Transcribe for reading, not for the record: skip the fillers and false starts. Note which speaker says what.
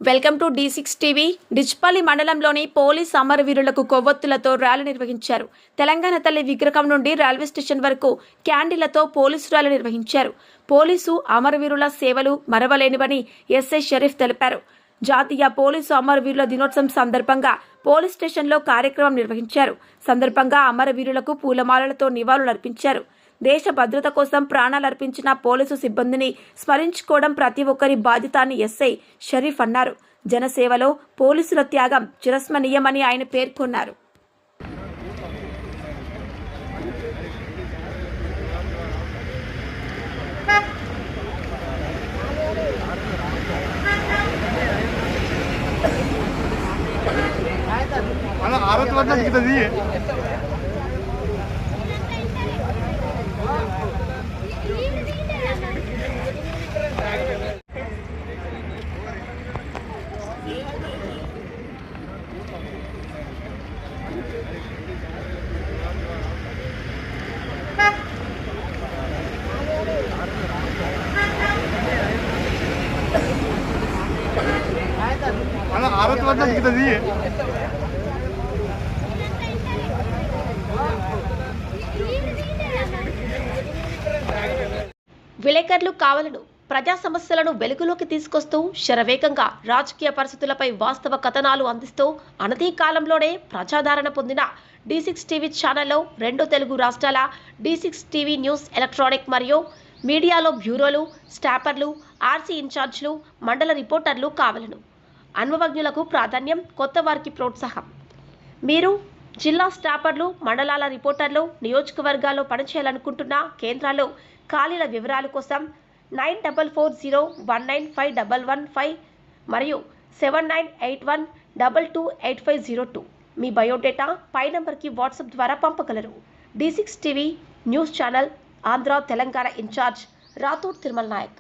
Speaker 1: Welcome to D6 TV. Dichpalli మండలంలోని police అమరవీరులకు కొవ్వొత్తులతో rally నిర్వహించారు. తెలంగాణ తల్లి విగ్రహం నుండి రైల్వే స్టేషన్ వరకు క్యాండిళ్లతో పోలీసు ర్యాలీ నిర్వహించారు. పోలీసు అమరవీరుల సేవలు మరవలేనివని ఎస్ఐ షరీఫ్ తెలిపారు. జాతీయ పోలీసు అమరవీరుల దినోత్సవం సందర్భంగా పోలీస్ స్టేషన్లో కార్యక్రమం నిర్వహించారు. సందర్భంగా అమరవీరులకు పూలమాలలతో నివాళులర్పించారు. దేశ భద్రత కోసం ప్రాణాలర్పించిన పోలీసు సిబ్బందిని స్మరించుకోవడం ప్రతి ఒక్కరి బాధ్యత అని ఎస్ఐ షరీఫ్ అన్నారు. జనసేవలో పోలీసుల త్యాగం చిరస్మరణీయమని ఆయన పేర్కొన్నారు. విలేకరులు కావాలను ప్రజా సమస్యలను వెలుగులోకి తీసుకొస్తూ శరవేగంగా రాజకీయ పరిస్థితులపై వాస్తవ కథనాలు అందిస్తూ అనతి కాలంలోనే ప్రజాదరణ పొందిన D6 టీవీ ఛానల్లో 2 తెలుగు రాష్ట్రాల D6 టీవీ న్యూస్ ఎలక్ట్రానిక్ మరియు మీడియాలో బ్యూరోలు, స్టాపర్లు, ఆర్సీ ఇన్ఛార్జ్లు, మండల రిపోర్టర్లు కావాలను. అనుభవజ్ఞులకు ప్రాధాన్యం, కొత్త వారికి ప్రోత్సాహం. మీరు జిల్లా స్టాపర్లు, మండలాల రిపోర్టర్లు, నియోజకవర్గాల్లో పనిచేయాలనుకుంటున్న కేంద్రాల్లో ఖాళీల వివరాల కోసం 9440195115 మరియు 7981228502 మీ బయోడేటా పై నంబర్కి వాట్సాప్ ద్వారా పంపగలరు. D6 TV news channel Andhra Telangana incharge Rathod Tirumala Naik.